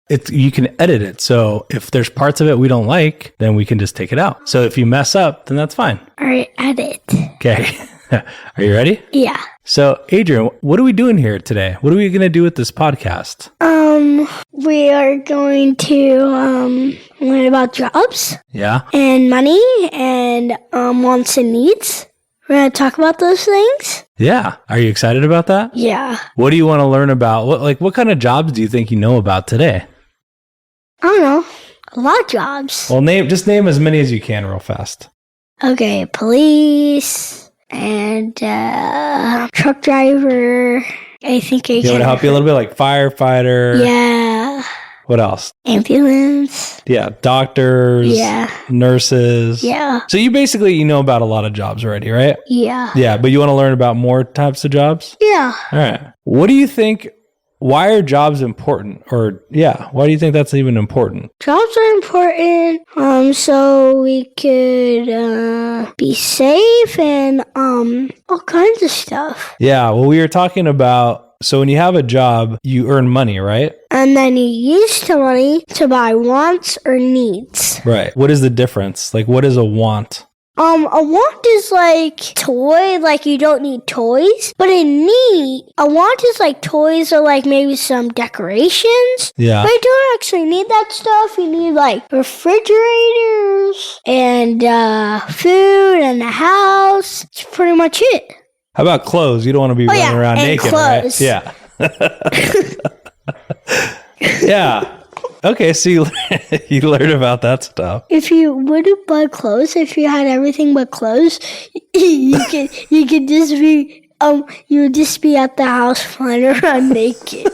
You can edit it. So if there's parts of it we don't like, then we can just take it out. So if you mess up, then that's fine. All right, edit. Okay. Are you ready? Yeah. So Adrian, what are we doing here today? What are we going to do with this podcast? We are going to learn about jobs. Yeah. And money and wants and needs. We're going to talk about those things. Yeah. Are you excited about that? Yeah. What do you want to learn about? What kind of jobs do you think you know about today? I don't know. A lot of jobs. Well, just name as many as you can real fast. Okay, police and truck driver. I think I can. You want to help you a little bit, like firefighter? Yeah. What else? Ambulance. Yeah, doctors. Yeah. Nurses. Yeah. So you know about a lot of jobs already, right? Yeah. Yeah, but you want to learn about more types of jobs? Yeah. All right. What do you think? Why are jobs important? Or, why do you think that's even important? Jobs are important so we could be safe and all kinds of stuff. Yeah, well, we were talking about, so when you have a job, you earn money, right? And then you use the money to buy wants or needs. Right. What is the difference? Like, what is a want? A want is like toy, like you don't need toys. But a want is like toys or like maybe some decorations. Yeah. But you don't actually need that stuff. You need like refrigerators and food and the house. That's pretty much it. How about clothes? You don't want to be running around and naked, clothes. right? Yeah. Yeah. Okay, so you learned about that stuff. If you wouldn't buy clothes, if you had everything but clothes, you could just be you would just be at the house flying around naked.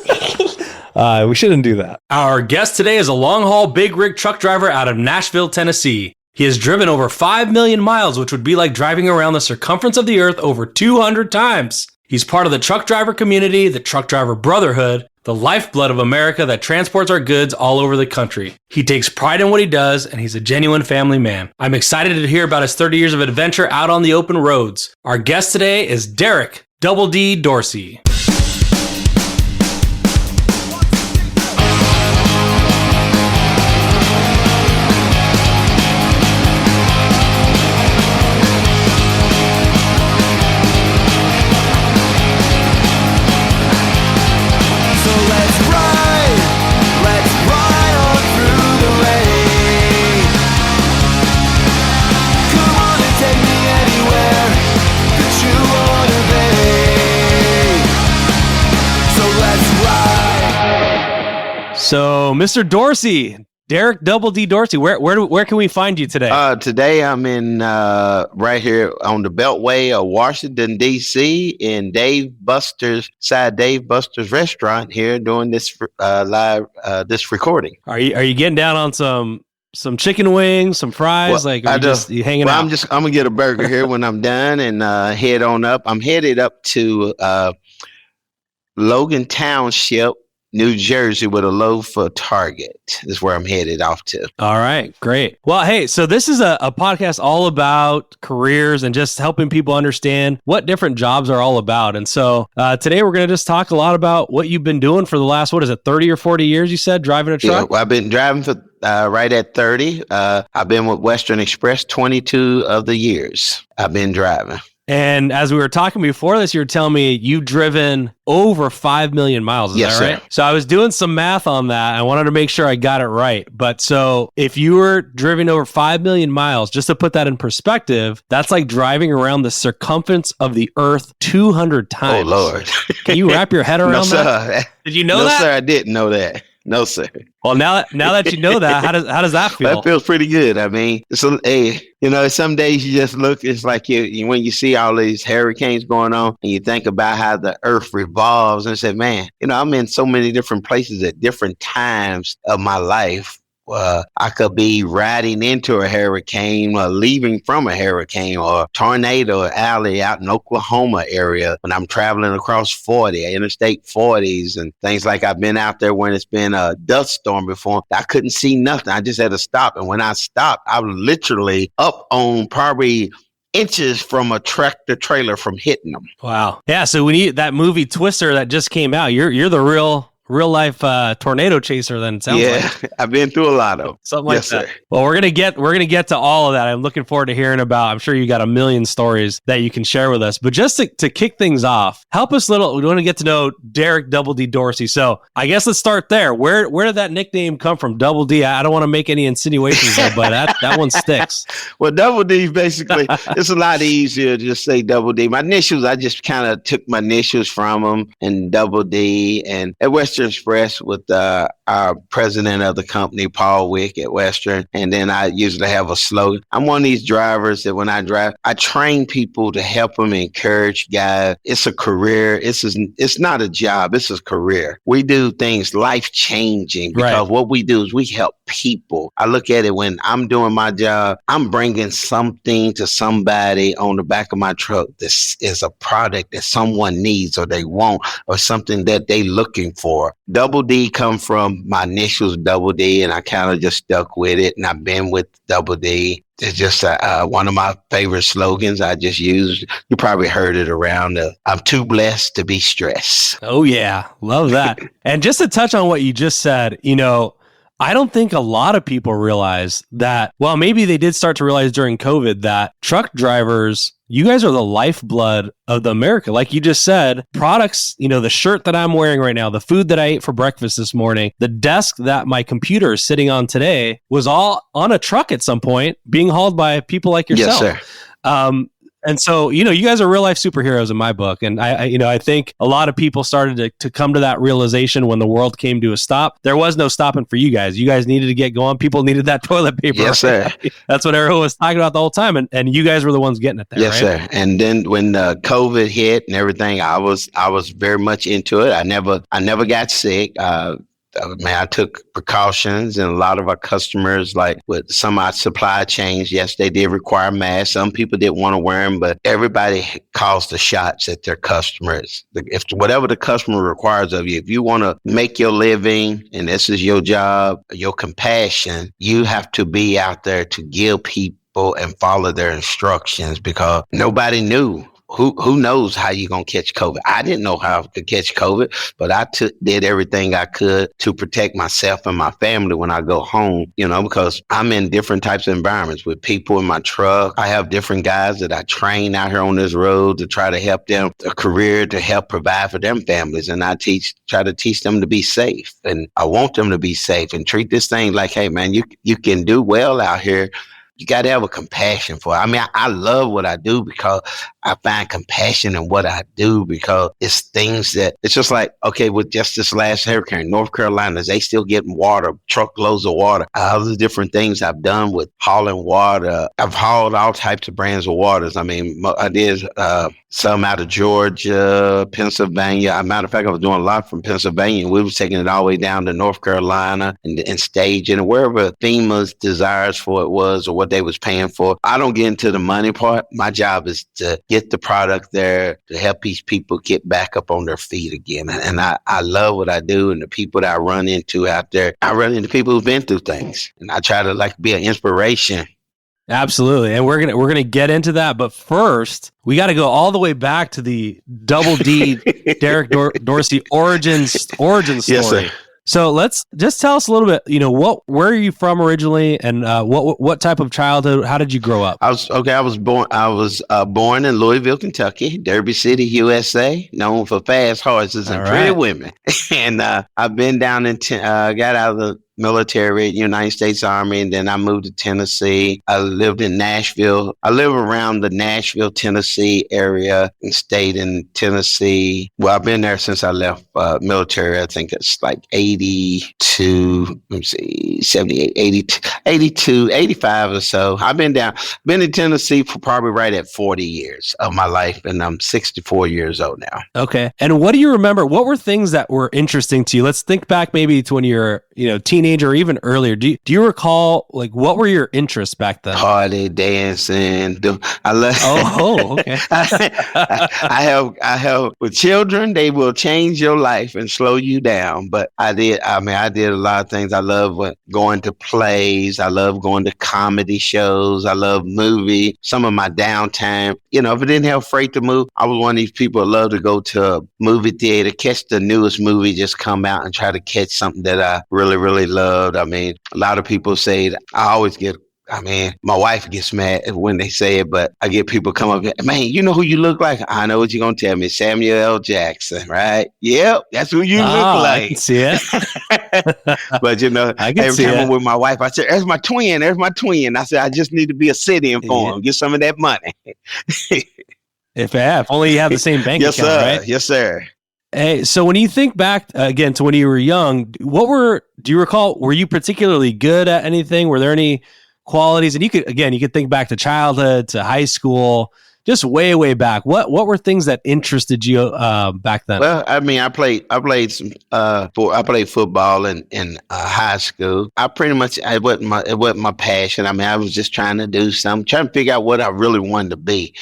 We shouldn't do that. Our guest today is a long-haul big rig truck driver out of Nashville, Tennessee. He has driven over 5 million miles, which would be like driving around the circumference of the earth over 200 times. He's part of the truck driver community, the truck driver brotherhood, the lifeblood of America that transports our goods all over the country. He takes pride in what he does, and he's a genuine family man. I'm excited to hear about his 30 years of adventure out on the open roads. Our guest today is Derek Double D Dorsey. So, Mr. Dorsey, Derek Double D Dorsey, where can we find you today? Today I'm in right here on the Beltway of Washington, D.C. in Dave Buster's restaurant here doing this live this recording. Are you getting down on some chicken wings, some fries? Well, you hanging out? I'm gonna get a burger here when I'm done and head on up. I'm headed up to Logan Township, New Jersey, with a load for Target. Is where I'm headed off to. All right, great. Well, hey, so this is a podcast all about careers and just helping people understand what different jobs are all about. And so today we're going to just talk a lot about what you've been doing for the last, 30 or 40 years, you said, driving a truck? Yeah, well, I've been driving for right at 30. I've been with Western Express 22 of the years I've been driving. And as we were talking before this, you were telling me you've driven over 5 million miles. Is that right? Sir. So I was doing some math on that. I wanted to make sure I got it right. But so if you were driving over 5 million miles, just to put that in perspective, that's like driving around the circumference of the earth 200 times. Oh, Lord. Can you wrap your head around that? Did you know that? No, sir, I didn't know that. No, sir. Well, now that you know that, how does that feel? That feels pretty good. I mean, some days you just look, it's like you when you see all these hurricanes going on and you think about how the earth revolves and say, man, I'm in so many different places at different times of my life. I could be riding into a hurricane or leaving from a hurricane or tornado alley out in Oklahoma area when I'm traveling across interstate 40s and things like I've been out there when it's been a dust storm before. I couldn't see nothing. I just had to stop. And when I stopped, I was literally up on probably inches from a tractor trailer from hitting them. Wow. Yeah. So that movie Twister that just came out, you're the real real life tornado chaser. Then it sounds like. I've been through a lot of something like that. Sir. Well, we're gonna get to all of that. I'm looking forward to hearing about. I'm sure you got a million stories that you can share with us. But just to kick things off, help us little. We want to get to know Derek Double D Dorsey. So I guess let's start there. Where did that nickname come from? Double D. I don't want to make any insinuations though, but that one sticks. Well, Double D basically it's a lot easier to just say Double D. My initials, I just kind of took my initials from them and Double D. And at Western Express with our president of the company, Paul Wick at Western. And then I usually have a slogan. I'm one of these drivers that when I drive, I train people to help them, encourage guys. It's a career. It's not a job. It's a career. We do things life-changing because what we do is we help people. I look at it when I'm doing my job, I'm bringing something to somebody on the back of my truck. This is a product that someone needs or they want or something that they looking for. Double D come from my initials, Double D, and I kind of just stuck with it. And I've been with Double D. It's just one of my favorite slogans I just use. You probably heard it around. I'm too blessed to be stressed. Oh, yeah. Love that. And just to touch on what you just said, I don't think a lot of people realize that, well, maybe they did start to realize during COVID that truck drivers, you guys are the lifeblood of the America. Like you just said, products, the shirt that I'm wearing right now, the food that I ate for breakfast this morning, the desk that my computer is sitting on today was all on a truck at some point being hauled by people like yourself. Yes, sir. And so, you guys are real life superheroes in my book. And I think a lot of people started to come to that realization when the world came to a stop. There was no stopping for you guys. You guys needed to get going. People needed that toilet paper. Yes, sir. That's what everyone was talking about the whole time. And you guys were the ones getting it there. Yes, right? sir. And then when COVID hit and everything, I was very much into it. I never got sick. I took precautions, and a lot of our customers, like with some of our supply chains, yes, they did require masks. Some people didn't want to wear them, but everybody calls the shots at their customers. If whatever the customer requires of you, if you want to make your living and this is your job, your compassion, you have to be out there to give people and follow their instructions because nobody knew. Who knows how you're going to catch COVID? I didn't know how to catch COVID, but I did everything I could to protect myself and my family when I go home, because I'm in different types of environments with people in my truck. I have different guys that I train out here on this road to try to help them a career to help provide for them families. And I try to teach them to be safe. And I want them to be safe and treat this thing like, hey, man, you can do well out here. You got to have a compassion for it. I mean, I love what I do because I find compassion in what I do because it's things that it's just like, okay, with just this last hurricane, North Carolina, they still getting water, truckloads of water. Other different things I've done with hauling water. I've hauled all types of brands of waters. I mean, I did some out of Georgia, Pennsylvania. As a matter of fact, I was doing a lot from Pennsylvania. We were taking it all the way down to North Carolina and staging it wherever FEMA's desires for it was or what they was paying for. I don't get into the money part. My job is to get the product there to help these people get back up on their feet again. And I love what I do and the people that I run into out there. I run into people who've been through things and I try to be an inspiration. Absolutely. And we're gonna get into that. But first, we got to go all the way back to the Double D Derek Dorsey origin story. Yes, sir. So let's just tell us a little bit, where are you from originally and what type of childhood, how did you grow up? I was born in Louisville, Kentucky, Derby City, USA, known for fast horses and pretty women. And I've been down got out of the military, United States Army, and then I moved to Tennessee. I lived in Nashville. I live around the Nashville, Tennessee area and stayed in Tennessee. Well, I've been there since I left military. I think it's like 82, 78, 82, 85 or so. I've been in Tennessee for probably right at 40 years of my life, and I'm 64 years old now. Okay. And what do you remember? What were things that were interesting to you? Let's think back maybe to when you're, teenager teenager or even earlier, do you recall, like, what were your interests back then? Party, dancing. I love. Okay. I have with children. They will change your life and slow you down. But I did a lot of things. I love going to plays. I love going to comedy shows. I love movie. Some of my downtime. If I didn't have freight to move, I was one of these people that love to go to a movie theater, catch the newest movie just come out, and try to catch something that I really, really loved. I mean, a lot of people say that my wife gets mad when they say it, but I get people come up, man, you know who you look like? I know what you're going to tell me. Samuel L. Jackson, right? Yep, that's who you look like. I can see it. But, every time I'm with my wife, I say, there's my twin. I said, I just need to be a sit-in for him. Get some of that money. If only you have the same bank account, right? Yes, sir. Hey, so when you think back again to when you were young, do you recall, were you particularly good at anything? Were there any qualities? And you could think back to childhood, to high school, just way, way back. What were things that interested you back then? Well, I mean, I played football in high school. It wasn't my passion. I mean, I was just trying to figure out what I really wanted to be,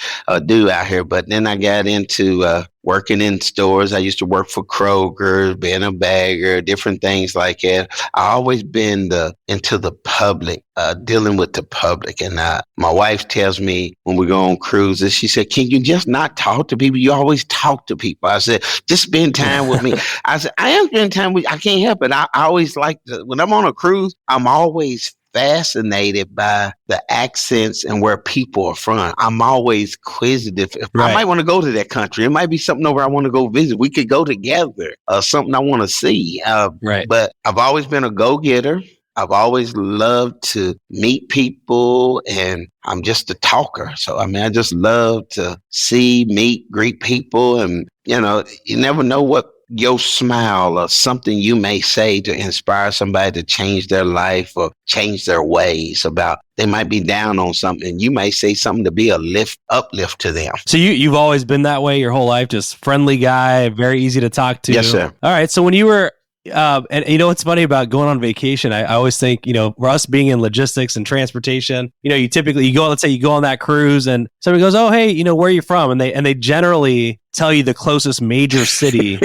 do out here. But then I got into working in stores. I used to work for Kroger, being a bagger, different things like that. I always been into the public, dealing with the public. And my wife tells me when we go on cruises, she said, can you just not talk to people? You always talk to people. I said, just spend time with me. I said, I am spending time with you. I can't help it. I always when I'm on a cruise, I'm always fascinated by the accents and where people are from. I'm always inquisitive. I might want to go to that country. It might be something over I want to go visit. We could go together. Something I want to see. But I've always been a go-getter. I've always loved to meet people, and I'm just a talker. So, I mean, I just love to meet, greet people. And, you never know what your smile or something you may say to inspire somebody to change their life or change their ways about. They might be down on something. You may say something to be uplift to them. So you've always been that way your whole life, just friendly guy, very easy to talk to. Yes, sir. All right. So when you were, and what's funny about going on vacation, I always think, for us being in logistics and transportation, let's say you go on that cruise and somebody goes, oh, hey, where are you from? And they generally tell you the closest major city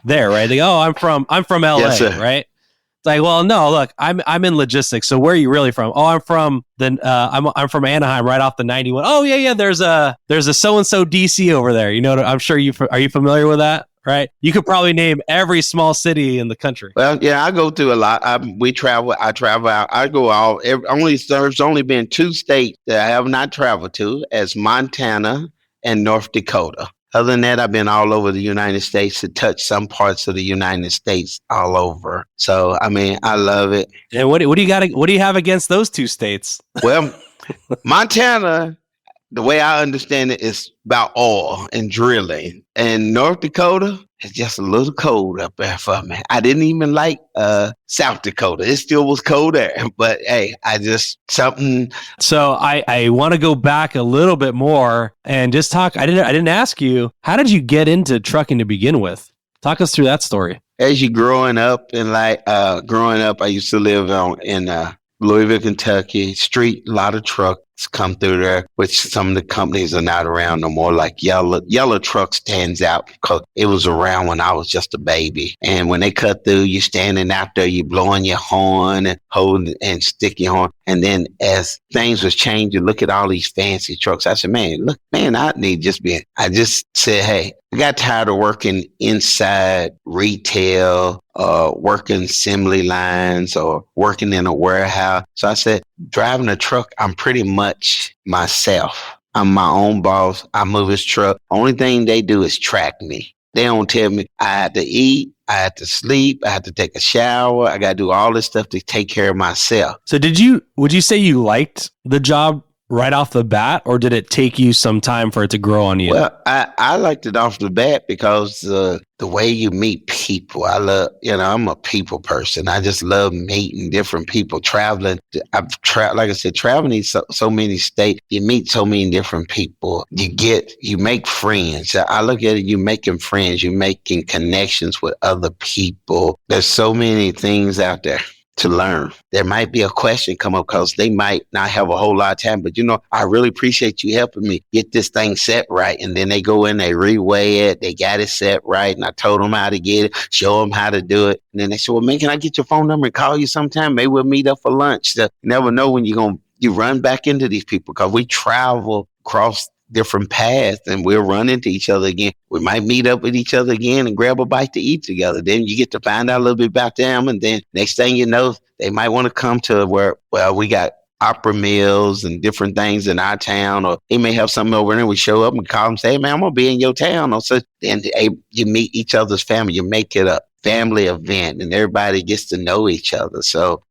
there, right? They go, oh, I'm from LA, yes, right? It's like, well, no, look, I'm in logistics. So where are you really from? Oh, I'm from I'm from Anaheim, right off the 91. Oh, yeah. There's a so-and-so DC over there. I'm sure are you familiar with that? Right? You could probably name every small city in the country. Well, yeah, I go through a lot. I travel out. I go all. There's only been 2 states that I have not traveled to, as Montana and North Dakota. Other than that, I've been all over the United States to touch some parts of the United States all over. So, I mean, I love it. And what do you have against those 2 states? Well, Montana, the way I understand it, is about oil and drilling. And North Dakota is just a little cold up there for me. I didn't even like South Dakota. It still was cold there. But hey, something. So I want to go back a little bit more and just talk. I didn't ask you, how did you get into trucking to begin with? Talk us through that story. As you growing up, I used to live in Louisville, Kentucky. A lot of trucks come through there, which some of the companies are not around no more. Like yellow truck stands out because it was around when I was just a baby. And when they cut through, you standing out there, you blowing your horn and holding and sticking your horn. And then as things was changing, look at all these fancy trucks. I said, I just said, hey, I got tired of working inside retail, working assembly lines or working in a warehouse. So I said, driving a truck, I'm pretty much myself. I'm my own boss. I move his truck. Only thing they do is track me. They don't tell me I have to eat, I have to sleep, I have to take a shower. I got to do all this stuff to take care of myself. So would you say you liked the job right off the bat, or did it take you some time for it to grow on you? Well, I liked it off the bat because the way you meet people, I'm a people person. I just love meeting different people, traveling. Like I said, traveling so many states, you meet so many different people. You make friends. I look at it, you making friends, you making connections with other people. There's so many things out there. to learn. There might be a question come up because they might not have a whole lot of time, but I really appreciate you helping me get this thing set right. And then they go in, they reweigh it, they got it set right. And I told them how to get it, show them how to do it. And then they said, well, man, can I get your phone number and call you sometime? Maybe we'll meet up for lunch. You never know when you run back into these people because we travel across different paths and we'll run into each other again. We might meet up with each other again and grab a bite to eat together. Then you get to find out a little bit about them. And then next thing you know, they might want to come to where, well, we got opera meals and different things in our town, or they may have something over there and we show up and call them and say, hey, man, I'm going to be in your town. Or so then you meet each other's family. You make it a family event and everybody gets to know each other. So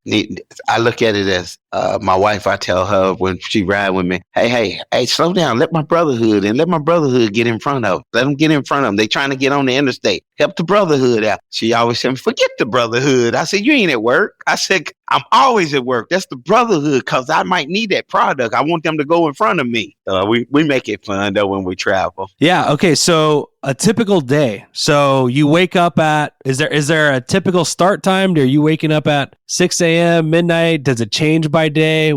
I look at it as my wife, I tell her when she ride with me, hey, slow down. Let my brotherhood get in front of them. Let them get in front of them. They trying to get on the interstate. Help the brotherhood out. She always said, forget the brotherhood. I said, you ain't at work. I said, I'm always at work. That's the brotherhood because I might need that product. I want them to go in front of me. We make it fun though when we travel. Yeah. Okay. So a typical day. So you wake up at, is there a typical start time? Are you waking up at 6 a.m., midnight? Does it change by day?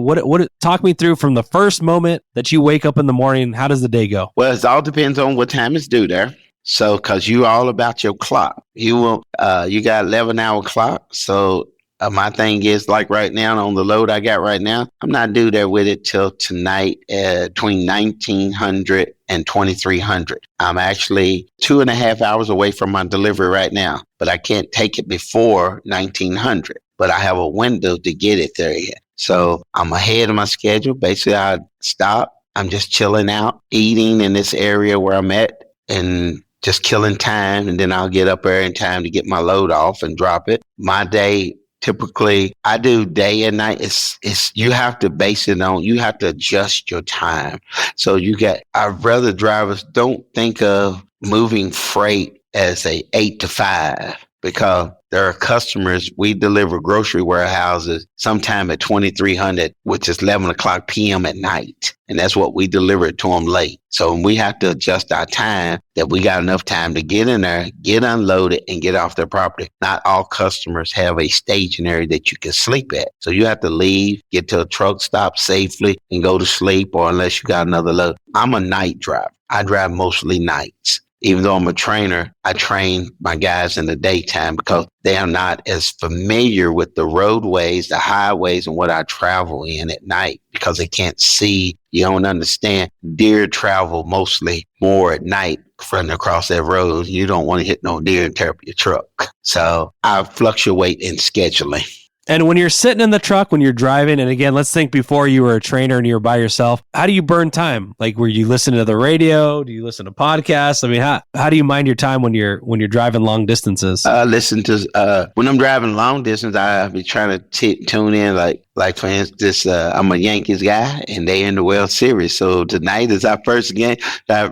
Talk me through from the first moment that you wake up in the morning. How does the day go? Well, it all depends on what time it's due there. So, cause you all about your clock, you got 11-hour clock. So my thing is like right now on the load I got right now, I'm not due there with it till tonight between 1900 and 2300. I'm actually 2.5 hours away from my delivery right now, but I can't take it before 1900, but I have a window to get it there yet. So I'm ahead of my schedule. Basically I stop. I'm just chilling out, eating in this area where I'm at and just killing time. And then I'll get up there in time to get my load off and drop it. My day, typically, I do day and night. It's you have to base it on, you have to adjust your time. So I'd rather drivers don't think of moving freight as a 8 to 5 because there are customers, we deliver grocery warehouses sometime at 2300, which is 11 o'clock p.m. at night. And that's what we deliver to them late. So we have to adjust our time that we got enough time to get in there, get unloaded, and get off their property. Not all customers have a stationary that you can sleep at. So you have to leave, get to a truck stop safely, and go to sleep, or unless you got another load. I'm a night driver. I drive mostly nights. Even though I'm a trainer, I train my guys in the daytime because they are not as familiar with the roadways, the highways, and what I travel in at night because they can't see. You don't understand. Deer travel mostly more at night running across that road. You don't want to hit no deer and tear up your truck. So I fluctuate in scheduling. And when you're sitting in the truck, when you're driving, and again, let's think before you were a trainer and you were by yourself, how do you burn time? Like, were you listening to the radio? Do you listen to podcasts? I mean, how do you mind your time when you're driving long distances? Listen to, when I'm driving long distance, I'll be trying to tune in, like for instance, I'm a Yankees guy and they in the World Series. So tonight is our first game. Oh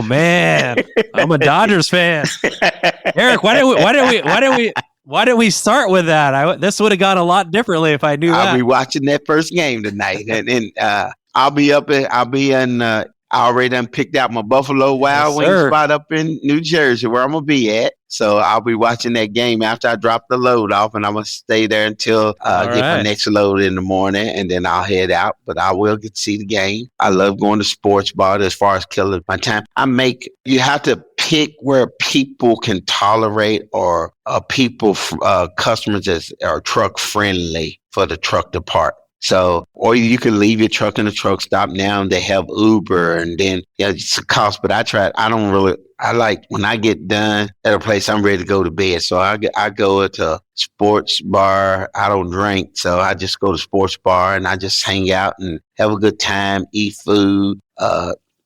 man, I'm a Dodgers fan. Eric, why didn't we start with that? This would have gone a lot differently if I knew that. I'll be watching that first game tonight, and I'll be I already done picked out my Buffalo Wild Wings spot up in New Jersey where I'm gonna be at. So I'll be watching that game after I drop the load off, and I'm gonna stay there until I get my next load in the morning, and then I'll head out. But I will get to see the game. I love going to sports bar as far as killing my time. You have to pick where people can tolerate or customers that are truck friendly for the truck to park. So, or you can leave your truck in the truck stop. Now they have Uber, and then it's a cost. But I like when I get done at a place, I'm ready to go to bed. So I go to sports bar. I don't drink, so I just go to sports bar and I just hang out and have a good time, eat food.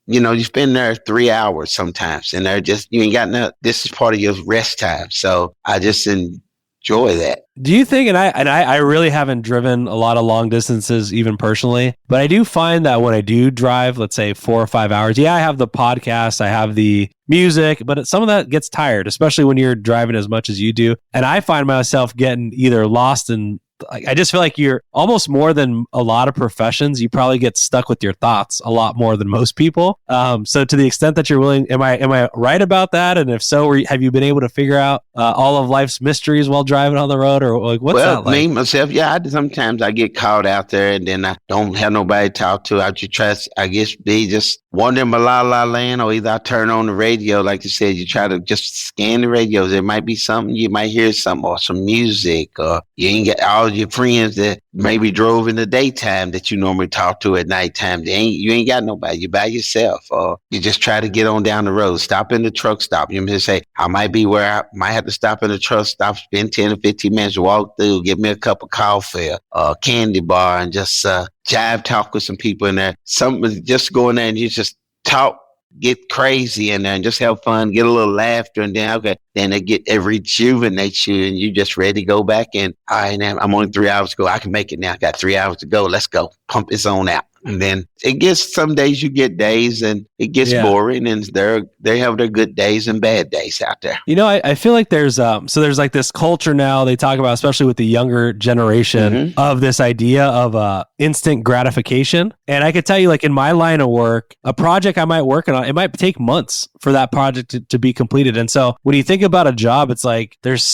You spend there 3 hours sometimes, and you ain't got nothing. This is part of your rest time. So I just enjoy that. Do you think, and I really haven't driven a lot of long distances even personally, but I do find that when I do drive, let's say 4 or 5 hours, I have the podcast, I have the music, but some of that gets tired, especially when you're driving as much as you do. And I find myself getting either lost in I just feel like you're almost more than a lot of professions. You probably get stuck with your thoughts a lot more than most people. So to the extent that you're willing, am I right about that? And if so, have you been able to figure out all of life's mysteries while driving on the road, or like what's that like? Me myself, yeah. Sometimes I get caught out there, and then I don't have nobody to talk to. I just try, I guess, be just wandering my la land, or either I turn on the radio, like you said. You try to just scan the radios. There might be something you might hear, something or some music, or you ain't got all your friends that maybe drove in the daytime that you normally talk to at nighttime. You ain't got nobody. You by yourself, or you just try to get on down the road. Stop in the truck stop. You just say, I might be where I might have to stop in the truck stop, spend 10 or 15 minutes, walk through, get me a cup of coffee, a candy bar, and just jive talk with some people in there. Something just go in there and you just talk, get crazy in there and just have fun, get a little laughter, and then it rejuvenates you, and you just ready to go back in. All right, now I'm only 3 hours to go. I can make it now. I got 3 hours to go. Let's go. Pump this on out. And then it gets, some days you get days and it gets boring, and they have their good days and bad days out there. You know, I feel like there's like this culture now they talk about, especially with the younger generation, of this idea of instant gratification. And I could tell you, like in my line of work, a project I might work on, it might take months for that project to be completed. And so when you think about a job, it's like there's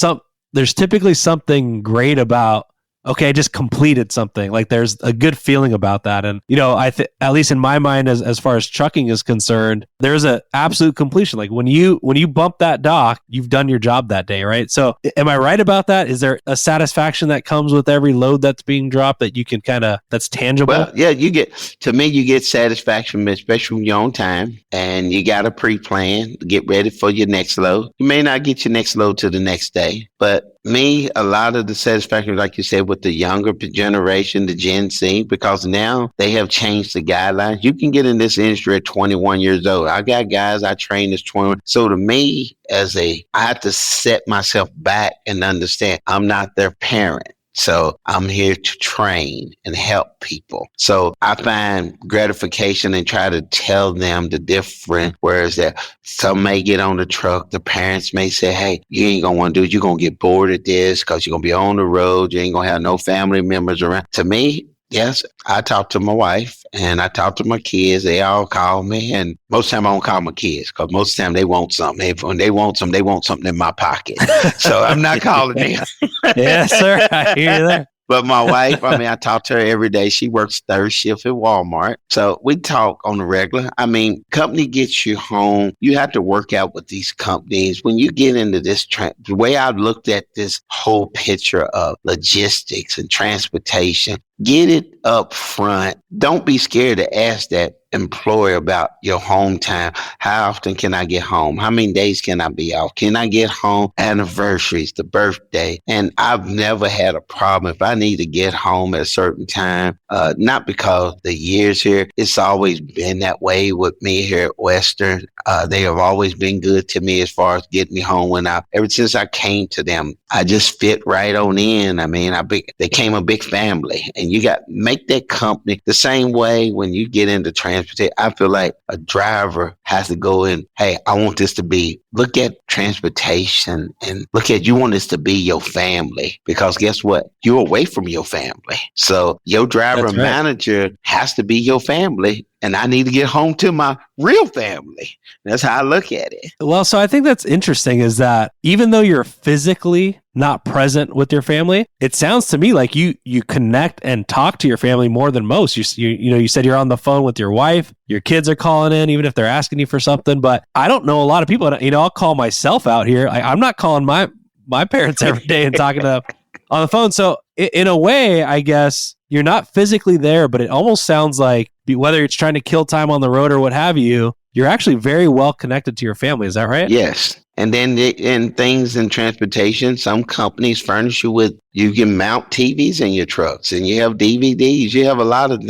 typically something great about, okay, I just completed something. Like there's a good feeling about that. And, you know, at least in my mind, as far as trucking is concerned, there's an absolute completion. Like when you bump that dock, you've done your job that day, right? So am I right about that? Is there a satisfaction that comes with every load that's being dropped that you can that's tangible? Well, yeah, you get satisfaction, especially when you're on time and you got a pre-plan, get ready for your next load. You may not get your next load till the next day, but a lot of the satisfaction, like you said, with the younger generation, the Gen Z, because now they have changed the guidelines. You can get in this industry at 21 years old. I got guys I train as 21. So to me, I have to set myself back and understand I'm not their parent. So I'm here to train and help people. So I find gratification and try to tell them the different, whereas that some may get on the truck. The parents may say, hey, you ain't going to want to do it. You're going to get bored at this because you're going to be on the road. You ain't going to have no family members around. To me, yes, I talk to my wife and I talk to my kids. They all call me, and most of the time I don't call my kids because most of the time they want something. When they want something in my pocket. So I'm not calling them. Yes, sir. I hear you there. But my wife, I talk to her every day. She works third shift at Walmart. So we talk on the regular. Company gets you home. You have to work out with these companies. When you get into this, the way I've looked at this whole picture of logistics and transportation, get it up front. Don't be scared to ask that employer about your home time. How often can I get home? How many days can I be off? Can I get home? Anniversaries, the birthday. And I've never had a problem if I need to get home at a certain time. Not because the years here, it's always been that way with me here at Western. They have always been good to me as far as getting me home ever since I came to them. I just fit right on in. They became a big family, and you got make that company the same way when you get into transportation. I feel like a driver has to go in. Hey, I want this to be, look at transportation and you want this to be your family, because guess what? You're away from your family. So your driver manager has to be your family. And I need to get home to my real family. That's how I look at it. Well, so I think that's interesting is that even though you're physically not present with your family, it sounds to me like you connect and talk to your family more than most. You said you're on the phone with your wife, your kids are calling in, even if they're asking you for something. But I don't know a lot of people, I'll call myself out here. I'm not calling my parents every day and talking to them on the phone. So in a way, I guess you're not physically there, but it almost sounds like whether it's trying to kill time on the road or what have you, you're actually very well connected to your family. Is that right? Yes. And then in things in transportation, some companies furnish you with, you can mount TVs in your trucks, and you have DVDs. You have a lot of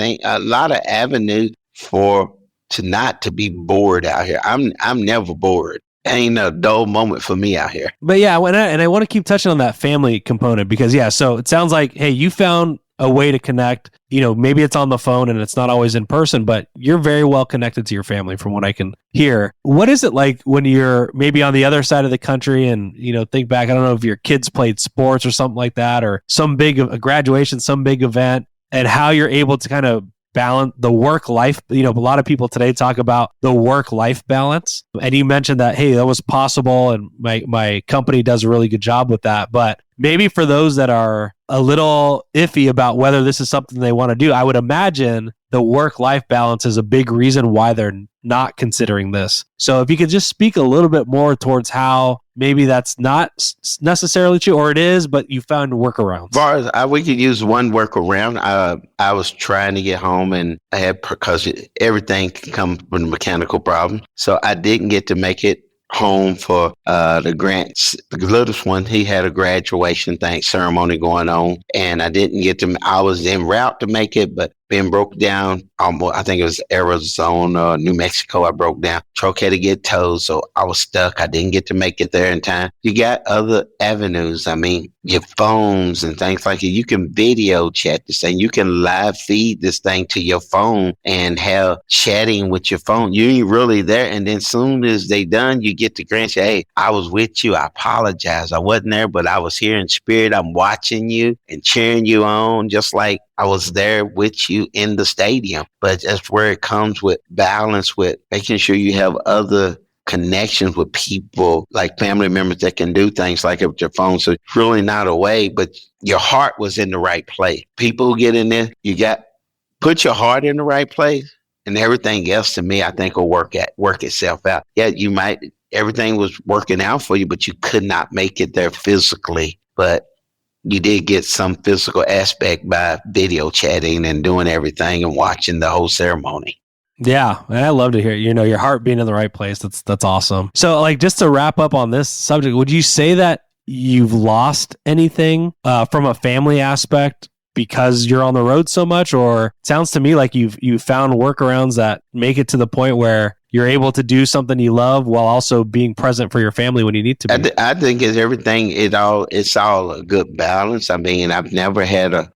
avenues to be bored out here. I'm never bored. Ain't a dull moment for me out here. But yeah, and I want to keep touching on that family component because so it sounds like, hey, you found a way to connect. Maybe it's on the phone and it's not always in person, but you're very well connected to your family from what I can hear. What is it like when you're maybe on the other side of the country and, think back, I don't know if your kids played sports or something like that, or a graduation, some big event, and how you're able to kind of balance the work-life. A lot of people today talk about the work-life balance. And you mentioned that, hey, that was possible and my company does a really good job with that. But maybe for those that are a little iffy about whether this is something they want to do, I would imagine the work-life balance is a big reason why they're not considering this. So if you could just speak a little bit more towards how maybe that's not necessarily true, or it is, but you found workarounds. As far as we could use one workaround, I was trying to get home and I had, because everything can come with a mechanical problem. So I didn't get to make it home for the grants. The littlest one, he had a graduation ceremony going on, and I was en route to make it, but being broke down, I think it was Arizona, New Mexico, I broke down. Truck had to get towed, so I was stuck. I didn't get to make it there in time. You got other avenues. I mean, your phones and things like that. You can video chat this thing. You can live feed this thing to your phone and have chatting with your phone. You ain't really there. And then soon as they done, you get the grant. Say, hey, I was with you. I apologize. I wasn't there, but I was here in spirit. I'm watching you and cheering you on, just like I was there with you in the stadium. But that's where it comes with balance, with making sure you have other connections with people, like family members that can do things like it with your phone. So it's really not a way, but your heart was in the right place. People who get in there, put your heart in the right place, and everything else, to me, I think will work itself out. Yeah, everything was working out for you, but you could not make it there physically. But you did get some physical aspect by video chatting and doing everything and watching the whole ceremony. Yeah, and I love to hear, your heart being in the right place. That's awesome. So, like, just to wrap up on this subject, would you say that you've lost anything from a family aspect because you're on the road so much? Or it sounds to me like you've found workarounds that make it to the point where you're able to do something you love while also being present for your family when you need to be. I think it's everything. It's all a good balance. I mean, I've never had a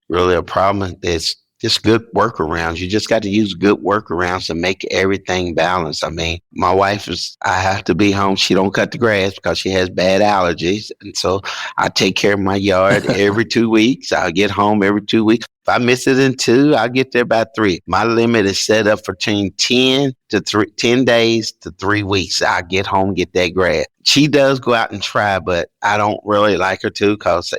problem. It's just good workarounds. You just got to use good workarounds to make everything balanced. I mean, my wife I have to be home. She don't cut the grass because she has bad allergies. And so I take care of my yard every 2 weeks. I'll get home every 2 weeks. If I miss it in 2, I'll get there by 3. My limit is set up for between 10 days to 3 weeks. I'll get home, get that grass. She does go out and try, but I don't really like her to because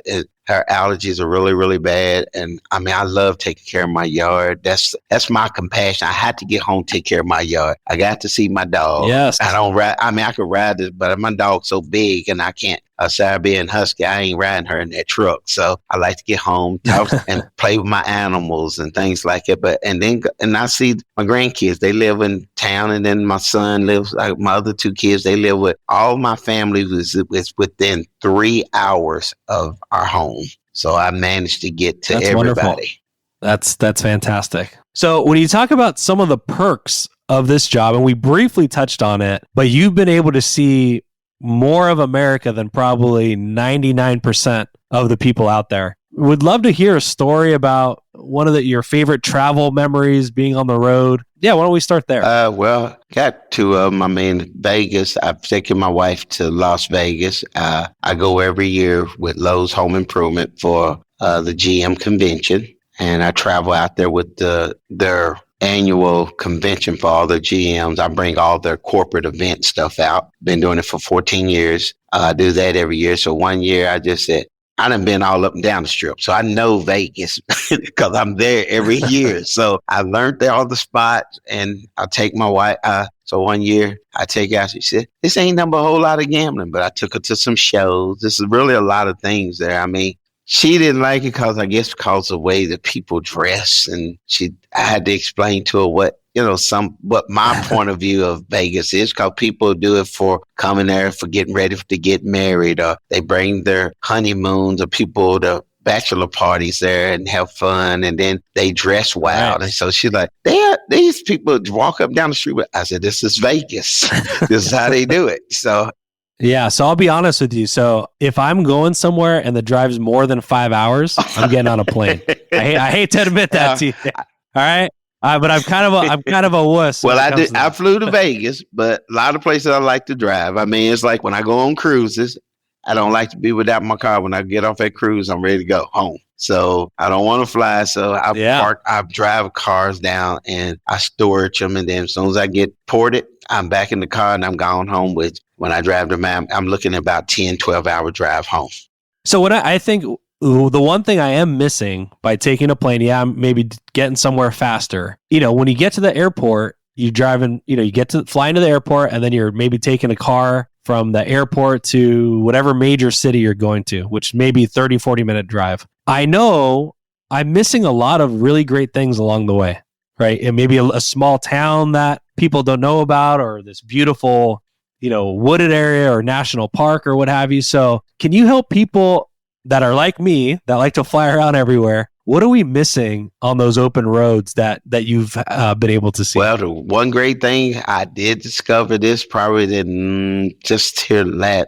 her allergies are really, really bad. And I mean, I love taking care of my yard. That's my compassion. I had to get home, take care of my yard. I got to see my dog. Yes. I don't ride. I mean, I could ride this, but my dog's so big and I can't. Siberian Husky, I ain't riding her in that truck. So I like to get home, talk and play with my animals and things like that. And I see my grandkids, they live in town, and then my son lives, my other 2 kids, they live with all my family was within 3 hours of our home. So I managed to get to everybody. Wonderful. That's fantastic. So when you talk about some of the perks of this job, and we briefly touched on it, but you've been able to see more of America than probably 99% of the people out there. Would love to hear a story about one of your favorite travel memories being on the road. Yeah, why don't we start there? Well, got 2 of them. I mean, Vegas. I've taken my wife to Las Vegas. I go every year with Lowe's Home Improvement for the GM convention, and I travel out there with their annual convention for all the GMs. I bring all their corporate event stuff out. Been doing it for 14 years. I do that every year. So one year I just said, I done been all up and down the strip. So I know Vegas because I'm there every year. So I learned there all the spots, and I take my wife. So one year I take her out. She said, this ain't nothing but a whole lot of gambling, but I took her to some shows. This is really a lot of things there. I mean, she didn't like it because of the way that people dress, and I had to explain to her what my point of view of Vegas is, because people do it for coming there for getting ready to get married, or they bring their honeymoons, or people to bachelor parties there and have fun, and then they dress wild. Right. And so she's like, these people walk up down the street. I said, this is Vegas. This is how they do it. So. Yeah, so I'll be honest with you. So if I'm going somewhere and the drive's more than 5 hours, I'm getting on a plane. I I hate to admit that to you. All right. But I'm kind of a wuss. Well, I flew to Vegas, but a lot of places I like to drive. I mean, it's like when I go on cruises, I don't like to be without my car. When I get off that cruise, I'm ready to go home. So I don't want to fly. So I drive cars down and I storage them. And then as soon as I get ported, I'm back in the car and I'm gone home. With when I drive to I'm looking at about 10, 12-hour drive home. So what I think the one thing I am missing by taking a plane, I'm maybe getting somewhere faster. When you get to the airport, you driving, you get to fly into the airport and then you're maybe taking a car from the airport to whatever major city you're going to, which may be 30, 40-minute drive. I know I'm missing a lot of really great things along the way, right? And maybe a small town that people don't know about, or this beautiful, wooded area or national park or what have you. So can you help people that are like me, that like to fly around everywhere? What are we missing on those open roads that you've been able to see? Well, the one great thing I did discover this probably just here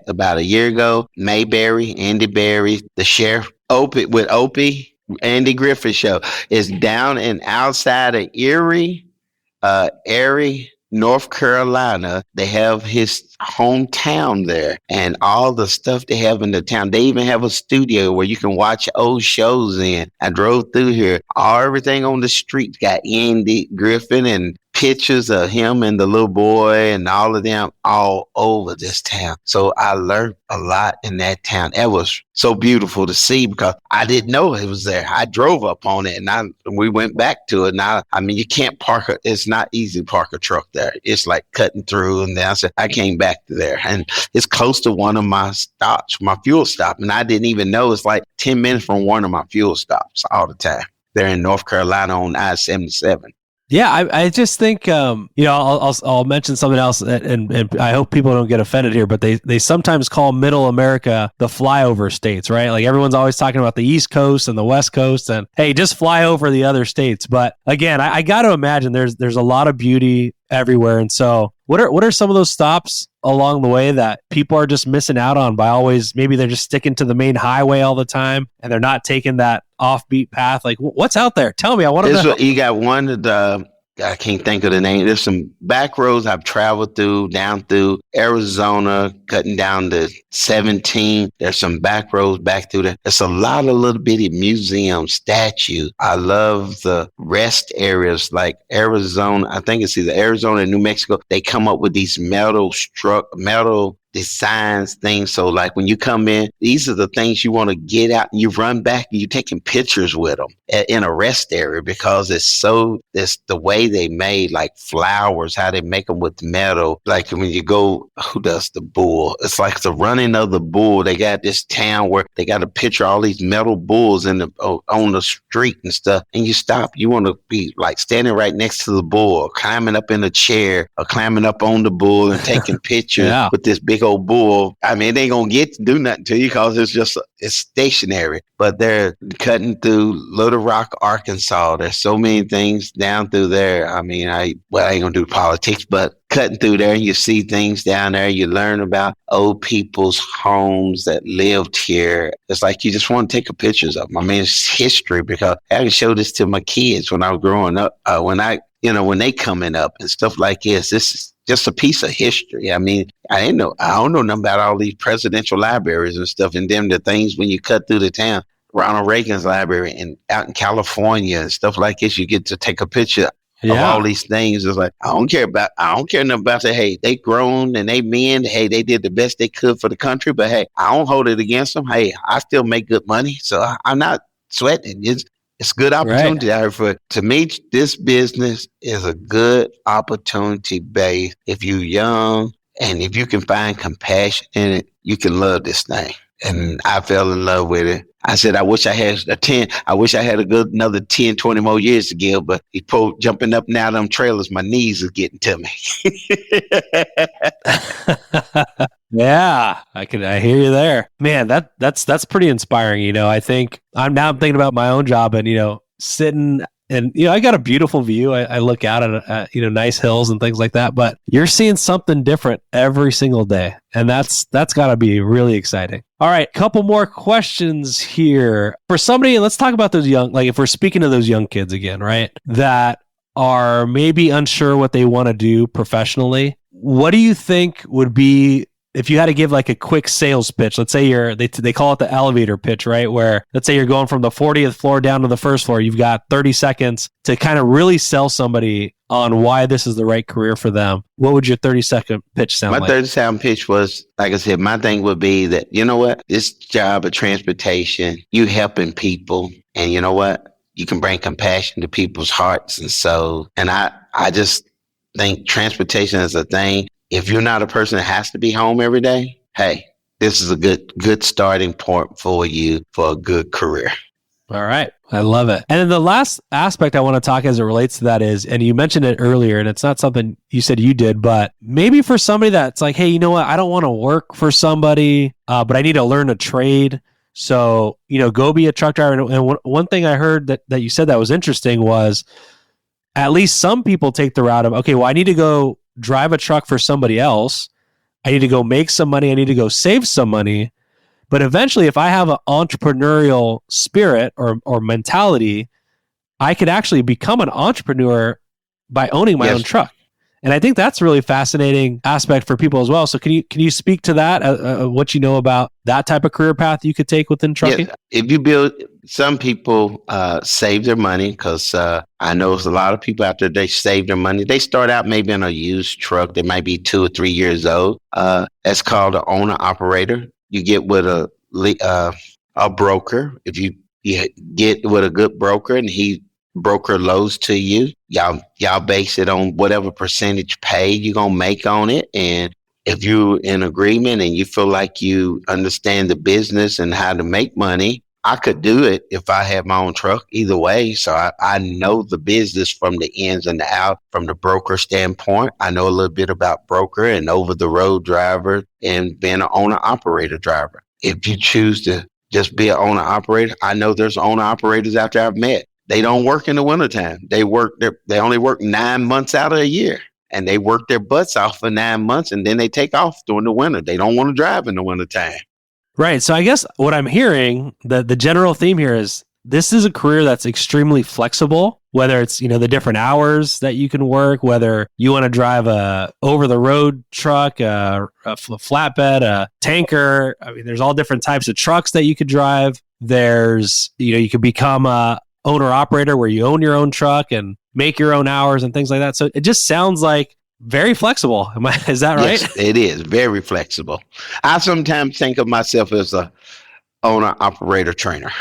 about a year ago. Mayberry, Andy Berry, the sheriff, Opie, Andy Griffith show is down and outside of Erie, North Carolina. They have his hometown there and all the stuff they have in the town. They even have a studio where you can watch old shows in. I drove through here. Everything on the street got Andy Griffin and pictures of him and the little boy and all of them all over this town. So I learned a lot in that town. It was so beautiful to see because I didn't know it was there. I drove up on it and we went back to it. Now, I mean, you can't it's not easy to park a truck there. It's like cutting through. And then I came back to there and it's close to one of my stops, my fuel stop. And I didn't even know it's like 10 minutes from one of my fuel stops all the time. They're in North Carolina on I-77. Yeah, I just think I'll mention something else, and I hope people don't get offended here, but they sometimes call Middle America the flyover states, right? Like everyone's always talking about the East Coast and the West Coast, and hey, just fly over the other states. But again, I got to imagine there's a lot of beauty everywhere, and so what are some of those stops along the way that people are just missing out on by maybe they're just sticking to the main highway all the time and they're not taking that offbeat path? Like what's out there? Tell me, I want to know. You got one of the, I can't think of the name. There's some back roads I've traveled through, down through Arizona, cutting down to 17. There's some back roads back through there. There's a lot of little bitty museums, statues. I love the rest areas like Arizona. I think it's either Arizona and New Mexico. They come up with these metal designs, things. So like when you come in, these are the things you want to get out and you run back and you're taking pictures with them in a rest area because it's the way they made like flowers, how they make them with metal. Like when you go, who does the bull? It's like the running of the bull. They got this town where they got a picture of all these metal bulls on the street and stuff. And you stop. You want to be like standing right next to the bull, climbing up in a chair or climbing up on the bull and taking pictures with this big old bull. I mean, they ain't gonna get to do nothing to you because it's stationary. But they're cutting through Little Rock, Arkansas. There's so many things down through there. I mean, I ain't gonna do politics, but cutting through there, you see things down there. You learn about old people's homes that lived here. It's like you just want to take pictures of them. I mean, it's history because I can show this to my kids when I was growing up. When they coming up and stuff like this. This is just a piece of history. I mean, I don't know nothing about all these presidential libraries and stuff, and then the things when you cut through the town, Ronald Reagan's library and out in California and stuff like this, you get to take a picture of all these things. It's like, I don't care nothing about that. Hey, they grown and they men. Hey, they did the best they could for the country, but hey, I don't hold it against them. Hey, I still make good money. So I'm not sweating. It's a good opportunity out here to me. This business is a good opportunity base. If you're young and if you can find compassion in it, you can love this thing. And I fell in love with it. I said, I wish I had another 10, 20 more years to give, but jumping up and down them trailers, my knees are getting to me. Yeah, I hear you there, man. That's pretty inspiring. I think I'm thinking about my own job and sitting And, I got a beautiful view. I look out at, nice hills and things like that, but you're seeing something different every single day. And that's got to be really exciting. All right. Couple more questions here for somebody. Let's talk about those young, like if we're speaking to those young kids again, right? That are maybe unsure what they want to do professionally. What do you think would be, if you had to give like a quick sales pitch? Let's say they call it the elevator pitch, right? Where let's say you're going from the 40th floor down to the first floor. You've got 30 seconds to kind of really sell somebody on why this is the right career for them. What would your 30-second pitch sound like? My 30-second pitch was, like I said, my thing would be that, you know what? This job of transportation, you helping people, and you know what? You can bring compassion to people's hearts and souls. And I just think transportation is a thing. If you're not a person that has to be home every day, hey, this is a good starting point for you for a good career. All right. I love it. And then the last aspect I want to talk as it relates to that is, and you mentioned it earlier, and it's not something you said you did, but maybe for somebody that's like, hey, you know what? I don't want to work for somebody, but I need to learn a trade. So, go be a truck driver. And one thing I heard that you said that was interesting was at least some people take the route of, okay, well, I need to go drive a truck for somebody else. I need to go make some money. I need to go save some money. But eventually, if I have an entrepreneurial spirit or mentality, I could actually become an entrepreneur by owning my own truck. And I think that's a really fascinating aspect for people as well. So can you speak to that, what you know about that type of career path you could take within trucking? Yeah, if you build, some people save their money, because I know there's a lot of people out there, they save their money. They start out maybe in a used truck. They might be 2 or 3 years old. That's called an owner-operator. You get with a broker. If you get with a good broker and broker loads to you, y'all base it on whatever percentage pay you're gonna make on it. And if you're in agreement and you feel like you understand the business and how to make money, I could do it if I had my own truck either way. So I know the business from the ins and the out. From the broker standpoint, I know a little bit about broker and over the road driver and being an owner operator driver. If you choose to just be an owner operator, I know there's owner operators out there I've met. They don't work in the wintertime. They only work 9 months out of a year, and they work their butts off for 9 months, and then they take off during the winter. They don't want to drive in the wintertime. Right. So I guess what I'm hearing, the general theme here is this is a career that's extremely flexible, whether it's, the different hours that you can work, whether you want to drive a over the road truck, a flatbed, a tanker. I mean, there's all different types of trucks that you could drive. There's, you could become a owner operator where you own your own truck and make your own hours and things like that. So it just sounds like very flexible. Is that right? Yes, it is very flexible. I sometimes think of myself as a owner operator trainer.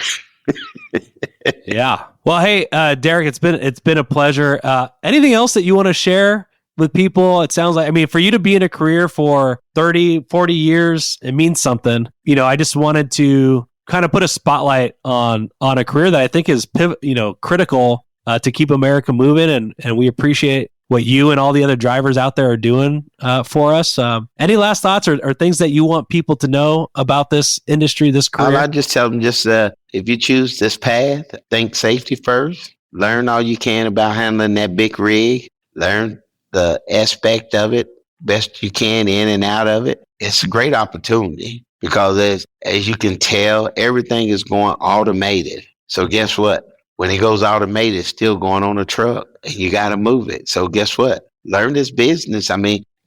Yeah. Well, hey, Derek, it's been a pleasure. Anything else that you want to share with people? It sounds like, for you to be in a career for 30, 40 years, it means something. I just wanted to kind of put a spotlight on a career that I think is critical to keep America moving, and we appreciate what you and all the other drivers out there are doing for us. Any last thoughts or things that you want people to know about this industry, this career? I just tell them, if you choose this path, think safety first. Learn all you can about handling that big rig. Learn the aspect of it best you can, in and out of it. It's a great opportunity because as you can tell, everything is going automated. So guess what? When it goes automated, it's still going on a truck, and you got to move it. So guess what? Learn this business.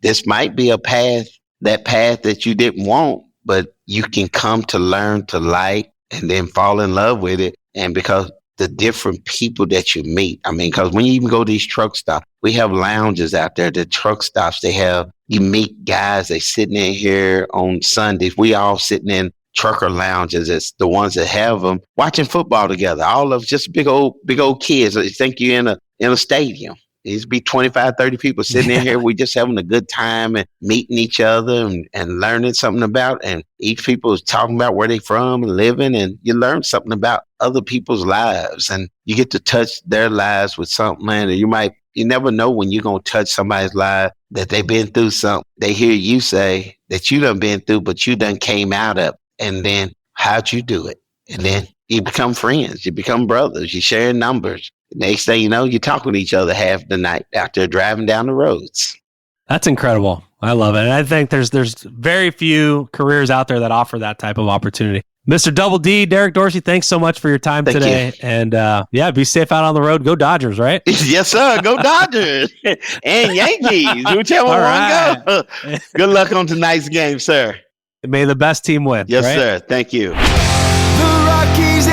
This might be a path that you didn't want, but you can come to learn to like and then fall in love with it. And because the different people that you meet, because when you even go to these truck stops, we have lounges out there, the truck stops, you meet guys, they sitting in here on Sundays. We all sitting in trucker lounges. It's the ones that have them watching football together. All of just big old kids. You think you're in a stadium. There's be 25, 30 people sitting in here. We just having a good time and meeting each other and learning something about. And each people is talking about where they from and living. And you learn something about other people's lives. And you get to touch their lives with something. And you never know when you're going to touch somebody's life that they've been through something. They hear you say that you done been through, but you done came out of. And then how'd you do it? And then you become friends. You become brothers. You share numbers. Next thing you know, you talk with each other half the night out there driving down the roads. That's incredible. I love it. And I think there's very few careers out there that offer that type of opportunity. Mr. Double D, Derek Dorsey, thanks so much for your time today. And yeah, be safe out on the road. Go Dodgers, right? Yes, sir. Go Dodgers and Yankees. Whichever one go. Good luck on tonight's game, sir. May the best team win. Yes, right? sir. Thank you. The Rockies,